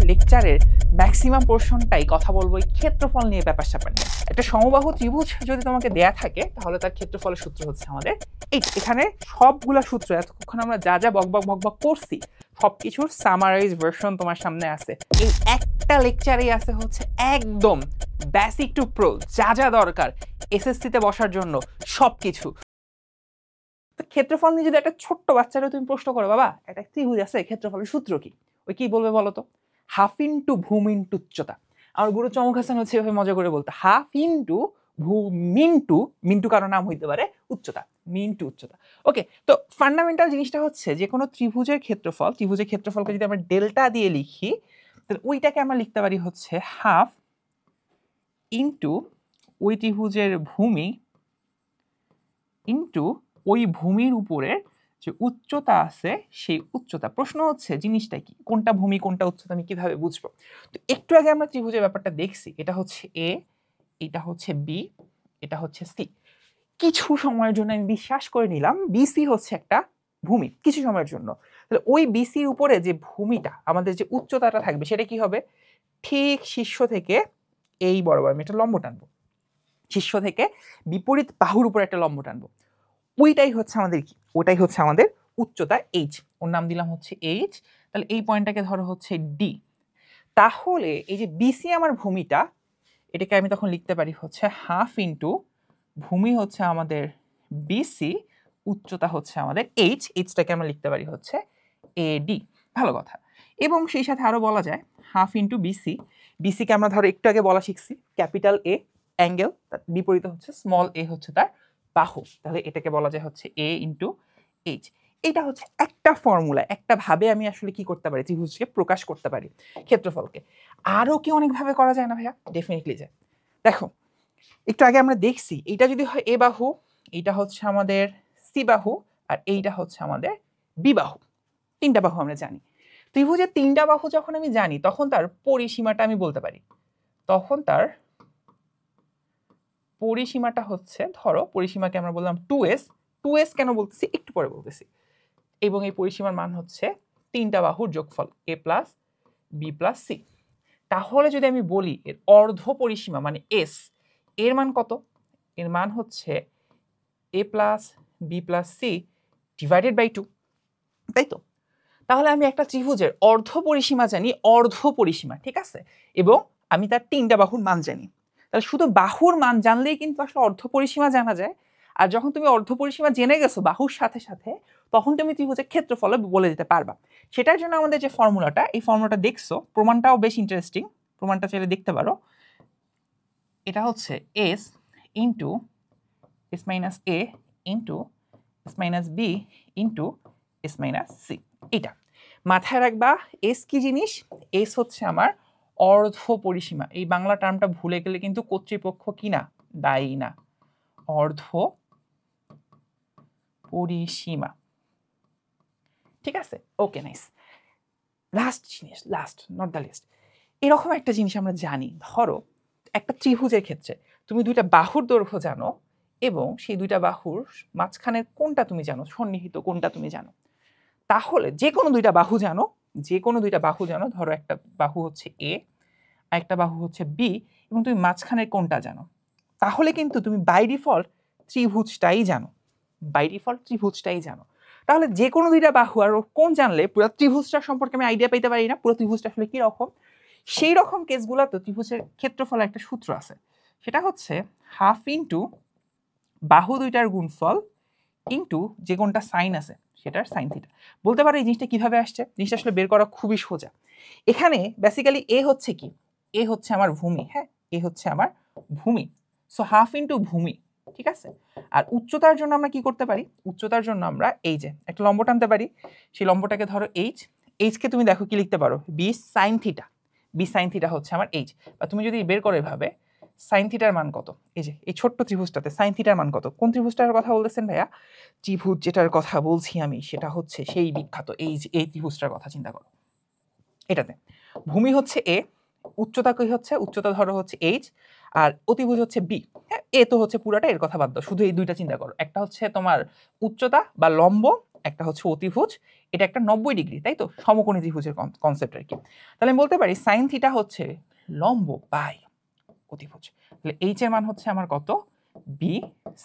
লেকচারের ম্যাক্সিমাম পোর্শনটাই কথা বলবো এই ক্ষেত্রফল নিয়ে ব্যাপার স্যাপার নিয়ে। একটা সমবাহু ত্রিভুজ যদি তোমাকে দেয়া থাকে তাহলে তার ক্ষেত্রফলের সূত্র হচ্ছে আমাদের এখানে সবগুলা সূত্র এতক্ষণ আমরা যা যা বকবক করছি সবকিছুর সামারাইজ ভার্সন তোমার সামনে আছে। এই একটা লেকচারেই আছে হচ্ছে একদম বেসিক টু প্রো যা যা দরকার এসএসসিতে বসার জন্য সবকিছু। ক্ষেত্রফল নিয়ে যদি একটা ছোট্ট বাচ্চারা তুমি প্রশ্ন করো, বাবা একটা ত্রিভুজ আছে ক্ষেত্রফলের সূত্র কি, ওই কি বলবে বলো তো? হাফ ইন্টু ভূমি ইন্টু উচ্চতা। আমার গুরু চমক হাসান হচ্ছে এভাবে মজা করে বলতো, হাফ ইন্টু মিন্টু, মিন্টু কারো নাম হইতে পারে উচ্চতা, মিন্টু উচ্চতা। ওকে, তো ফান্ডামেন্টাল জিনিসটা হচ্ছে যে কোনো ত্রিভুজের ক্ষেত্রফলকে যদি আমরা ডেল্টা দিয়ে লিখি তাহলে ওইটাকে আমরা লিখতে পারি হচ্ছে হাফ ইন্টু ওই ত্রিভুজের ভূমি ইন্টু ওই ভূমির উপরে যে উচ্চতা আছে সেই উচ্চতা। প্রশ্ন হচ্ছে জিনিসটা কি, কোনটা ভূমি কোনটা উচ্চতা আমি কিভাবে বুঝবো? তো একটু আগে আমরা ত্রিভুজের ব্যাপারটা দেখছি, এটা হচ্ছে এ, এটা হচ্ছে বি, এটা হচ্ছে সি। কিছু সময়ের জন্য আমি বিশ্বাস করে নিলাম বিসি হচ্ছে একটা ভূমি কিছু সময়ের জন্য। তাহলে ওই বিসির উপরে যে ভূমিটা আমাদের যে উচ্চতাটা থাকবে সেটা কি হবে? ঠিক শীর্ষ থেকে এই বরাবর আমি একটা লম্ব টানবো, শীর্ষ থেকে বিপরীত বাহুর উপর একটা লম্ব টানবো, ওইটাই হচ্ছে আমাদের কি, ওটাই হচ্ছে আমাদের উচ্চতা এইচ, ওর নাম দিলাম হচ্ছে এইচ। তাহলে এই পয়েন্টটাকে ধরো হচ্ছে ডি। তাহলে এই যে বিসি আমার ভূমিটা, এটাকে আমি তখন লিখতে পারি হচ্ছে হাফ ইন্টু ভূমি হচ্ছে আমাদের বিসি, উচ্চতা হচ্ছে আমাদের এইচ, এইচটাকে আমরা লিখতে পারি হচ্ছে এডি। ভালো কথা। এবং সেই সাথে আরো বলা যায় হাফ ইন্টু বিসি, বিসিকে আমরা ধরো একটু আগে বলা শিখছি ক্যাপিটাল এ অ্যাঙ্গেল, তার বিপরীতে হচ্ছে স্মল এ হচ্ছে তার বাহু, তাহলে এটাকে বলা যায় হচ্ছে এ ইন্টু এইচ। এটা হচ্ছে একটা ফর্মুলা, একটা ভাবে আমি আসলে কি করতে পারি, ত্রিভুজকে প্রকাশ করতে পারি ক্ষেত্রফলকে। আরো কি অনেকভাবে করা যায় না ভাইয়া? ডেফিনেটলি যায়। দেখো একটু আগে আমরা দেখছি এইটা যদি হয় এ বাহু, এইটা হচ্ছে আমাদের সি বাহু, আর এইটা হচ্ছে আমাদের বি বাহু, তিনটা বাহু আমরা জানি। ত্রিভুজের তিনটা বাহু যখন আমি জানি তখন তার পরিসীমাটা আমি বলতে পারি, তখন তার পরিসীমাটা হচ্ছে, ধরো পরিসীমাকে আমরা বললাম 2s, 2s কেন বলতেছি একটু পরে বলতেছি, এবং এই পরিসীমার মান হচ্ছে তিনটা বাহুর যোগফল a plus B plus C. তাহলে যদি আমি বলি এর অর্ধ পরিসীমা মানে s, এর মান কত? এর মান হচ্ছে a plus B plus C divided by 2, তাই তো? তাহলে আমি একটা ত্রিভুজের অর্ধ পরিসীমা জানি, অর্ধ পরিসীমা, ঠিক আছে, এবং আমি তার তিনটা বাহুর মান জানি। তাহলে শুধু বাহুর মান জানলেই কিন্তু আসলে অর্ধ পরিসীমা জানা যায়। আর যখন তুমি অর্ধ পরিসীমা জেনে গেছো বাহুর সাথে সাথে, তখন তুমি ত্রিভুজের ক্ষেত্রফল বলে দিতে পারবা। সেটার জন্য আমাদের যে ফর্মুলাটা, এই ফর্মুলাটা দেখছো, প্রমাণটাও বেশ ইন্টারেস্টিং, প্রমাণটা চাইলে দেখতে পারো। এটা হচ্ছে S into S minus A into S minus B into S minus C. এটা মাথায় রাখবা। এস কি জিনিস? এস হচ্ছে আমার অর্ধ পরিসীমা। এই বাংলা টার্মটা ভুলে গেলে কিন্তু কর্তৃপক্ষ কি না, দায়ী না। অর্ধ পরিসীমা, ঠিক আছে? ওকে, নাইস। লাস্ট জিনিস, লাস্ট নট দ্য লিস্ট, এরকম একটা জিনিস আমরা জানি, ধরো একটা ত্রিভুজের ক্ষেত্রে তুমি দুইটা বাহুর দৈর্ঘ্য জানো এবং সেই দুইটা বাহুর মাঝখানের কোনটা তুমি জানো, সন্নিহিত কোনটা তুমি জানো। তাহলে যে কোনো দুইটা বাহু জানো, যে কোনো দুইটা বাহু জানো, ধরো একটা বাহু হচ্ছে এ আর একটা বাহু হচ্ছে বি, এবং তুমি মাঝখানের কোনটা জানো, তাহলে কিন্তু তুমি বাই ডিফল্ট ত্রিভুজটাই জানো, বাই ডিফল্ট ত্রিভুজটাই জানো। তাহলে যে কোনো দুইটা বাহু আর কোন জানলে পুরো ত্রিভুজটা সম্পর্কে আমি আইডিয়া পেতে পারি না, পুরো ত্রিভুজটা আসলে কি রকম। সেই রকম কেসগুলোতে ত্রিভুজের ক্ষেত্রফল একটা সূত্র আছে, সেটা হচ্ছে হাফ ইন্টু বাহু দুইটার গুণফল ইন্টু যে কোনটা সাইন আছে সেটার সাইন থিটা। বলতে পারো এই জিনিসটা কিভাবে আসছে, জিনিসটা আসলে বের করা খুবই সোজা। এখানে বেসিক্যালি এ হচ্ছে কি, এ হচ্ছে আমার ভূমি, হ্যাঁ এ হচ্ছে আমার ভূমি, সো হাফ ইন্টু ভূমি, ঠিক আছে। আর উচ্চতার জন্য আমরা কি করতে পারি, উচ্চতার জন্য আমরা এই যে একটা লম্ব টানতে পারি, সেই লম্বটাকে ধরো এইচ, এইচকে তুমি দেখো কি লিখতে পারো, B sine theta, B sine theta হচ্ছে আমার এইচ। বা তুমি যদি বের করো এভাবে সাইন থিটার মান কত, এই যে এই ছোট্ট ত্রিভুজটাতে সাইন থিটার মান কত, কোন ত্রিভুজটার কথা বলতেছেন ভাইয়া? ত্রিভুজ যেটার কথা বলছি আমি সেটা হচ্ছে সেই বিখ্যাত এই যে এই ত্রিভুজটার কথা চিন্তা করো। এটাতে ভূমি হচ্ছে এ, উচ্চতা কি হচ্ছে, উচ্চতা ধরো হচ্ছে এইচ, আর অতিভুজ হচ্ছে বি। হ্যাঁ, এ তো হচ্ছে পুরাটা, এর কথা বাদ দাও, শুধু এই দুইটা চিন্তা করো, একটা হচ্ছে তোমার উচ্চতা বা লম্ব, একটা হচ্ছে অতিভুজ, এটা একটা 90 ডিগ্রি, তাই তো? সমকোণী ত্রিভুজের কনসেপ্ট আর কি। তাহলে আমি বলতে পারি সাইন থিটা হচ্ছে লম্ব বাই অতিভুজ। তাহলে এইচ এর মান হচ্ছে আমার কত? B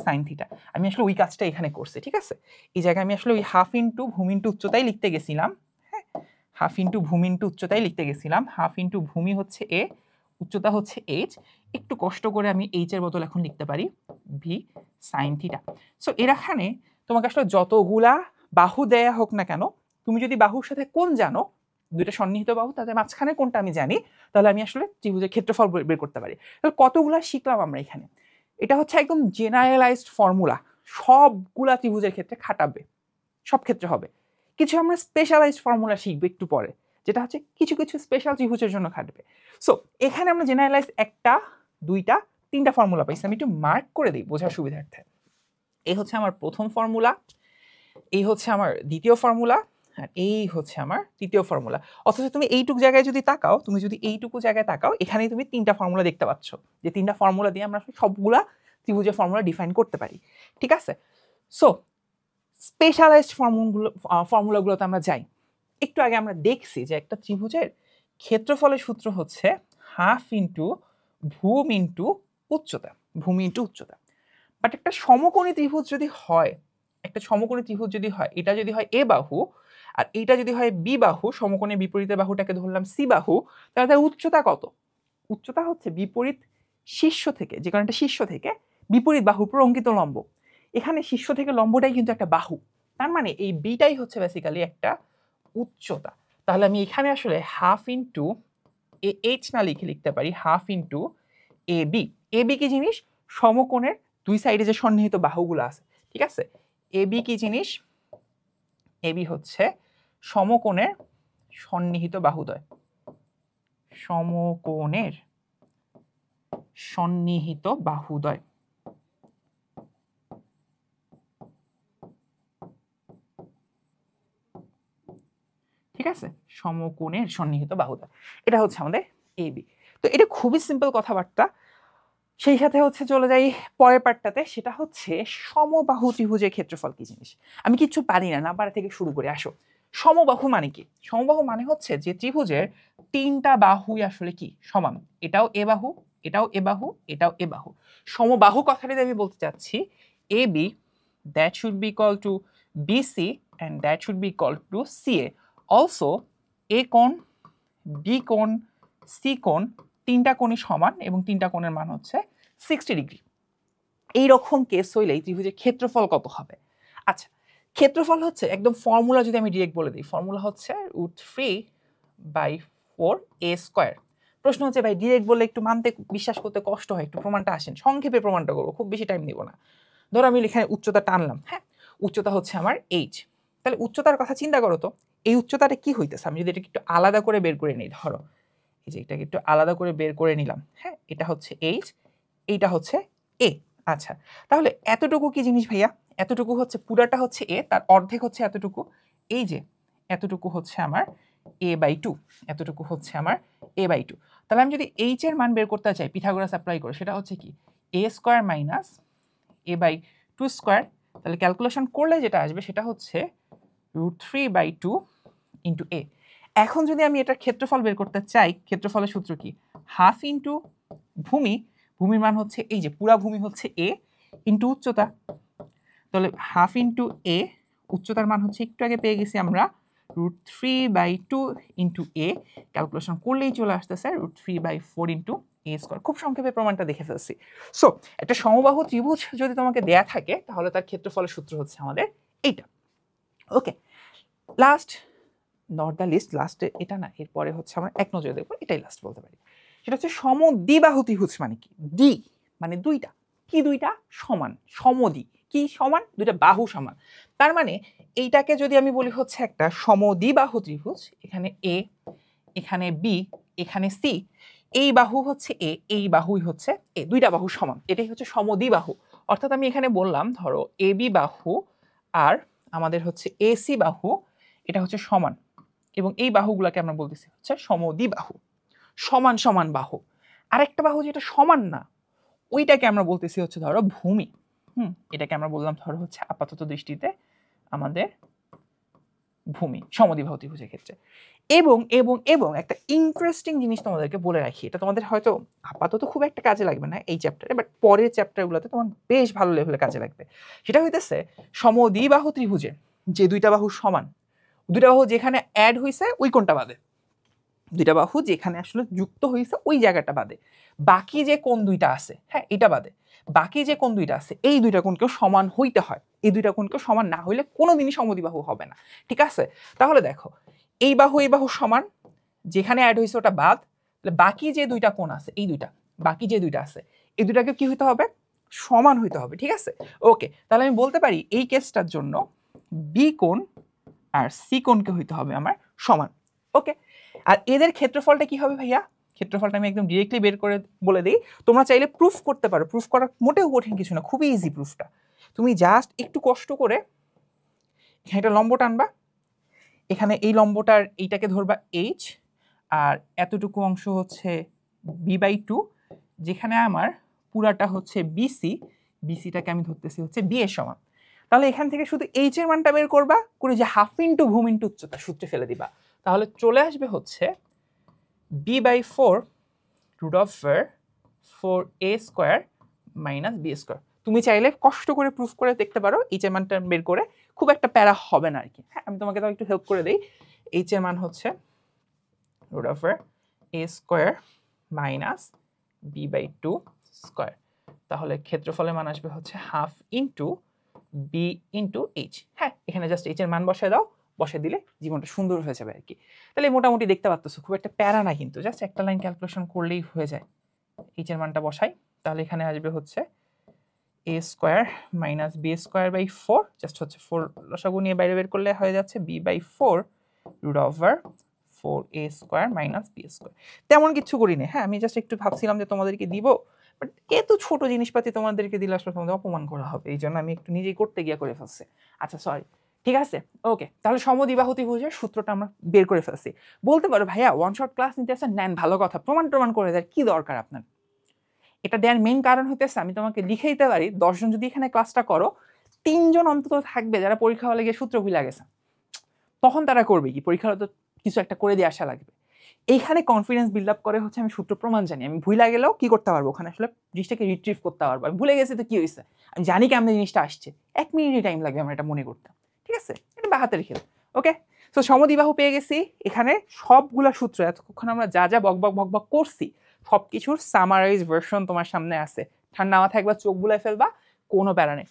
sine theta. আমি আসলে ওই কাজটা এখানে করছি, ঠিক আছে? এই জায়গায় আমি আসলে ওই হাফ ইন্টু ভূমি ইন্টু উচ্চতায় লিখতে গেছিলাম, হ্যাঁ, হাফ ইন্টু ভূমি ইন্টু উচ্চতায় লিখতে গেছিলাম। হাফ ইন্টু ভূমি হচ্ছে এ, উচ্চতা হচ্ছে এইচ। একটু কষ্ট করে আমি এইচ এর বদল এখন লিখতে পারি ভি সাইন থিটা। সো এখানে তোমাকে আসলে যতগুলা বাহু দেয়া হোক না কেন, তুমি যদি বাহুর সাথে কোণ জানো, দুইটা সন্নিহিত বাহু, তাদের মাঝখানে কোনটা আমি জানি, তাহলে আমি আসলে ত্রিভুজের ক্ষেত্রফল বের করতে পারি। তাহলে কতগুলা শিখলাম আমরা এখানে। এটা হচ্ছে একদম জেনারেলাইজড ফর্মুলা, সবগুলা ত্রিভুজের ক্ষেত্রে খাটাবে, সব ক্ষেত্রে হবে। কিছু আমরা স্পেশালাইজড ফর্মুলা শিখবো একটু পরে, যেটা হচ্ছে কিছু কিছু স্পেশাল ত্রিভুজের জন্য খাটবে। সো এখানে আমরা জেনারেলাইজ একটা, দুইটা, তিনটা ফর্মুলা পাইছি। আমি একটু মার্ক করে দিই বোঝার সুবিধার্থে। এই হচ্ছে আমার প্রথম ফর্মুলা, এই হচ্ছে আমার দ্বিতীয় ফর্মুলা, আর এই হচ্ছে আমার তৃতীয় ফর্মুলা। অথচ তুমি এইটুকু জায়গায় যদি তাকাও, তুমি যদি এইটুকু জায়গায় তাকাও, এখানেই তুমি তিনটা ফর্মুলা দেখতে পাচ্ছ, যে তিনটা ফর্মুলা দিয়ে আমরা সবগুলা ত্রিভুজের ফর্মুলা ডিফাইন করতে পারি, ঠিক আছে? সো স্পেশালাইজড ফর্মুলাগুলোতে আমরা যাই। একটু আগে আমরা দেখছি যে একটা ত্রিভুজের ক্ষেত্রফলের সূত্র হচ্ছে হাফ ইন্টু ভূমি ইন্টু উচ্চতা, ভূমি ইন্টু উচ্চতা। বাট একটা সমকোণী ত্রিভুজ যদি হয়, একটা সমকোণী ত্রিভুজ যদি হয়, এটা যদি হয় এ বাহু আর এইটা যদি হয় বি বাহু, সমকোণের বিপরীতে বাহুটাকে ধরলাম সি বাহু, তাহলে তার উচ্চতা কত? উচ্চতা হচ্ছে বিপরীত শীর্ষ থেকে, যে কারণে শীর্ষ থেকে বিপরীত বাহুর উপর অঙ্কিত লম্ব। এখানে শীর্ষ থেকে লম্বটাই কিন্তু একটা বাহু, তার মানে এই বিটাই হচ্ছে বেসিক্যালি একটা উচ্চতা। তাহলে আমি এখানে আসলে হাফ ইন্টু এ এইচ না লিখে লিখতে পারি half into A B. A B কি জিনিস? সমকোণের দুই সাইডে যে সন্নিহিত বাহুগুলো আছে, ঠিক আছে? এ বি কি জিনিস? এ বি হচ্ছে সমকোণের সন্নিহিত বাহুদ্বয়, সমকোণের সন্নিহিত বাহুদ্বয়। ঠিক আছে, সমকোণের সন্নিহিত বাহুদ্বয়, এটা হচ্ছে আমাদের এ বি। তো এটা খুবই সিম্পল কথাবার্তা। সেই সাথে হচ্ছে চলে যাই পরের পার্টটাতে, সেটা হচ্ছে সমবাহু ত্রিভুজের ক্ষেত্রফল কি জিনিস। আমি কিচ্ছু পারি না, না পারা থেকে শুরু করে আসো। সমবাহু মানে কি? সমবাহু মানে হচ্ছে যে ত্রিভুজের তিনটা বাহুই আসলে কি সমান, এটাও এ বাহু, এটাও এ বাহু, এটাও এ বাহু। সমবাহু কথাটি আমি বলতে চাচ্ছি A B, that should be equal to BC and that should be equal to CA. Also A কোণ, বি কোণ, সি কোণ, তিনটা কোণই সমান এবং তিনটা কোণের মান হচ্ছে 60 ডিগ্রি। এইরকম কেস হইলেই ত্রিভুজের ক্ষেত্রফল কত হবে? আচ্ছা, ক্ষেত্রফল হচ্ছে একদম ফর্মুলা যদি আমি ডিরেক্ট বলে দিই, ফর্মুলা হচ্ছে √3/4a²। প্রশ্ন হচ্ছে ভাই ডিরেক্ট বলে একটু মানতে বিশ্বাস করতে কষ্ট হয়, একটু প্রমাণটা আসেন, সংক্ষেপে প্রমাণটা করবো, খুব বেশি টাইম নিব না। ধরো আমি এখানে উচ্চতা টানলাম, হ্যাঁ, উচ্চতা হচ্ছে আমার এইচ। তাহলে উচ্চতার কথা চিন্তা করো তো, এই উচ্চতাটা কি হইতেছে? আমি যদি এটাকে একটু আলাদা করে বের করে নিই, ধরো এই যে এটাকে একটু আলাদা করে বের করে নিলাম, হ্যাঁ, এটা হচ্ছে এইচ, এইটা হচ্ছে এ। আচ্ছা, তাহলে এতটুকু কি জিনিস ভাইয়া? এতটুকু হচ্ছে পুরাটা হচ্ছে এ, তার অর্ধেক হচ্ছে এতটুকু, এই যে এতটুকু হচ্ছে আমার a/2, এতটুকু হচ্ছে আমার a/2। তাহলে আমি যদি এইচ এর মান বের করতে চাই পিথাগোরাস অ্যাপ্লাই করে, সেটা হচ্ছে কি a² মাইনাস a/2²। তাহলে ক্যালকুলেশন করলে যেটা আসবে সেটা হচ্ছে √3/2 ইন্টু এ। এখন যদি আমি এটার ক্ষেত্রফল বের করতে চাই, ক্ষেত্রফলের সূত্র কি? হাফ ইন্টু ভূমি, ভূমির মান হচ্ছে এই যে পুরা ভূমি হচ্ছে এ, ইন্টু উচ্চতা। তাহলে হাফ ইন্টু এ, উচ্চতার মান হচ্ছে একটু আগে পেয়ে গেছি আমরা √3/2 ইন্টু এ। ক্যালকুলেশন করলেই চলে আসতেছে √3/4 ইন্টু a²। খুব সংক্ষেপে প্রমাণটা দেখে ফেলছি। সো একটা সমবাহু ত্রিভুজ যদি তোমাকে দেয়া থাকে, তাহলে তার ক্ষেত্রফলের সূত্র হচ্ছে আমাদের এইটা। ওকে, লাস্ট নট দ্য লিস্ট, লাস্টে এটা না, এরপরে হচ্ছে আমরা এক নজরে দেখবো, এটাই লাস্ট বলতে পারি। সেটা হচ্ছে সমদ্বিবাহু ত্রিভুজ মানে কি? দ্বি মানে দুইটা, কি দুইটা? সমান, সমদ্বি কি সমান? দুইটা বাহু সমান। তার মানে এইটাকে যদি আমি বলি হচ্ছে একটা সমদ্বিবাহু ত্রিভুজ, এখানে এ, এখানে বি, এখানে সি, এই বাহু হচ্ছে এ, এই বাহুই হচ্ছে এ, দুইটা বাহু সমান, এটাই হচ্ছে সমদ্বিবাহু। অর্থাৎ আমি এখানে বললাম ধরো এ বি বাহু আর আমাদের হচ্ছে এসি বাহু, এটা হচ্ছে সমান, এবং এই বাহুগুলোকে আমরা বলতেছি হচ্ছে সমদ্বিবাহু, সমান সমান বাহু। আরেকটা বাহু যেটা সমান না, ওইটাকে আমরা বলতেছি হচ্ছে ধরো ভূমি। এটাকে আমরা বললাম ধরো হচ্ছে আপাতত দৃষ্টিতে আমাদের ভূমি সমদ্বিবাহু ত্রিভুজের ক্ষেত্রে। এবং এবং এবং একটা ইন্টারেস্টিং জিনিস তোমাদেরকে বলে রাখি, এটা তোমাদের হয়তো আপাতত খুব একটা কাজে লাগবে না এই চ্যাপ্টারে, বাট পরের চ্যাপ্টারগুলোতে তোমার বেশ ভালো লেভেলে কাজে লাগবে। সেটা হইতেছে সমদ্বিবাহু ত্রিভুজের যে দুইটা বাহু সমান, দুইটা বাহু যেখানে অ্যাড হয়েছে ওই কোণটা বাদে, দুইটা বাহু যেখানে আসলে যুক্ত হয়েছে ওই জায়গাটা বাদে, বাকি যে কোণ দুইটা আছে, হ্যাঁ এটা বাদে বাকি যে কোণ দুইটা আছে এই দুইটা কোণকেও সমান হইতে হয়। এই দুইটা কোণকেও সমান না হইলে কোনোদিনই সমদ্বিবাহু হবে না। ঠিক আছে, তাহলে দেখো এই বাহু সমান, যেখানে অ্যাড হয়েছে ওটা বাদ, তাহলে বাকি যে দুইটা কোণ আছে এই দুইটা, বাকি যে দুইটা আছে এই দুইটাকে কি হইতে হবে, সমান হইতে হবে। ঠিক আছে, ওকে, তাহলে আমি বলতে পারি এই কেসটার জন্য বি কোণ আর সি কোণকে হইতে হবে আমার সমান। ওকে, আর এদের ক্ষেত্রফলটা কি হবে ভাইয়া, ক্ষেত্রফলটা আমি একদম ডিরেক্টলি বের করে বলে দিই, তোমরা চাইলে প্রুফ করতে পারো, প্রুফ করা মোটেও কঠিন কিছু না, খুবই ইজি প্রুফটা। তুমি জাস্ট একটু কষ্ট করে এখানে একটা লম্ব টানবা, এখানে এই লম্বটার এইটাকে ধরবা এইচ, আর এতটুকু অংশ হচ্ছে b/2, যেখানে আমার পুরাটা হচ্ছে বিসি, বিসিটাকে আমি ধরতেছি হচ্ছে বি এর সমান। তাহলে এখান থেকে শুধু এইচ এর মানটা বের করবা, করে যে হাফ ইন্টু ভূমি ইন্টু উচ্চতা সূত্রে ফেলে দিবা, তাহলে চলে আসবে হচ্ছে b/4 √4a² মাইনাস b²। তুমি চাইলে কষ্ট করে প্রুফ করে দেখতে পারো এইচ এর মানটা বের করে, খুব একটা প্যারা হবে না আর কি। হ্যাঁ, আমি তোমাকে তো একটু হেল্প করে দেই। এইচ এর মান হচ্ছে √4a² মাইনাস b/2²। তাহলে ক্ষেত্রফলের মান আসবে হচ্ছে half into B into H. হ্যাঁ, এখানে জাস্ট এইচ এর মান বসায় দাও, বসে দিলে জীবনটা সুন্দর হয়ে যাবে আর কি। তাহলে মোটামুটি দেখতে পাচ্ছ খুব একটা প্যারা না, কিন্তু জাস্ট একটা লাইন ক্যালকুলেশন করলেই হয়ে যায়। এইচ এর মানটা বসাই, তাহলে এখানে আসবে হচ্ছে a² মাইনাস b²/4, জাস্ট হচ্ছে 4 লসাগু নিয়ে বাইরে বের করলে হয়ে যাচ্ছে b/4 √4a² মাইনাস b²। তেমন কিছু করিনি, হ্যাঁ আমি জাস্ট একটু ভাবছিলাম যে তোমাদেরকে দিব, বাট এত ছোট জিনিসপাতি তোমাদেরকে দিলে আসলে তোমাদের অপমান করা হবে, এই জন্য আমি একটু নিজেই করতে গিয়ে করে ফেলছি। আচ্ছা সরি, ঠিক আছে, ওকে, তাহলে সমদ্বিবাহু ত্রিভুজের সূত্রটা আমরা বের করে ফেলছি। বলতে পারো ভাইয়া ওয়ান শট ক্লাস নিতে আসেন, নেন, ভালো কথা, প্রমাণ করে দেয়, কি দরকার আপনার? এটা দেওয়ার মেইন কারণ হইতেছে আমি তোমাকে লিখে দিতে পারি 10 জন যদি এখানে ক্লাসটা করো, 3 জন অন্তত থাকবে যারা পরীক্ষা হলে গিয়ে সূত্র ভুলে গেছে, তখন তারা করবে কি, পরীক্ষা হলে তো কিছু একটা করে দিয়ে আসা লাগবে। এইখানে কনফিডেন্স বিল্ড আপ করে হচ্ছে আমি সূত্র প্রমাণ জানি, আমি ভুলে গেলেও কি করতে পারবো, ওখানে আসলে জিনিসটাকে রিট্রিভ করতে পারবো। আমি ভুলে গেছি তো কি হয়েছে, আমি জানি কেমন জিনিসটা আসছে, 1 মিনিটই টাইম লাগবে আমার এটা মনে করতে। ঠিক আছে, এটা বাহাতের খেল। ওকে, তো সমদ্বিবাহু পেয়ে গেছি, এখানে সবগুলা সূত্র এতক্ষণ আমরা যা যা বকবক করছি সবকিছুর সামারাইজ ভার্সন তোমার সামনে আছে, ঠান্ডা মাথায় একবার চোখ বুলাই ফেলবা, কোনো প্যারা নেই।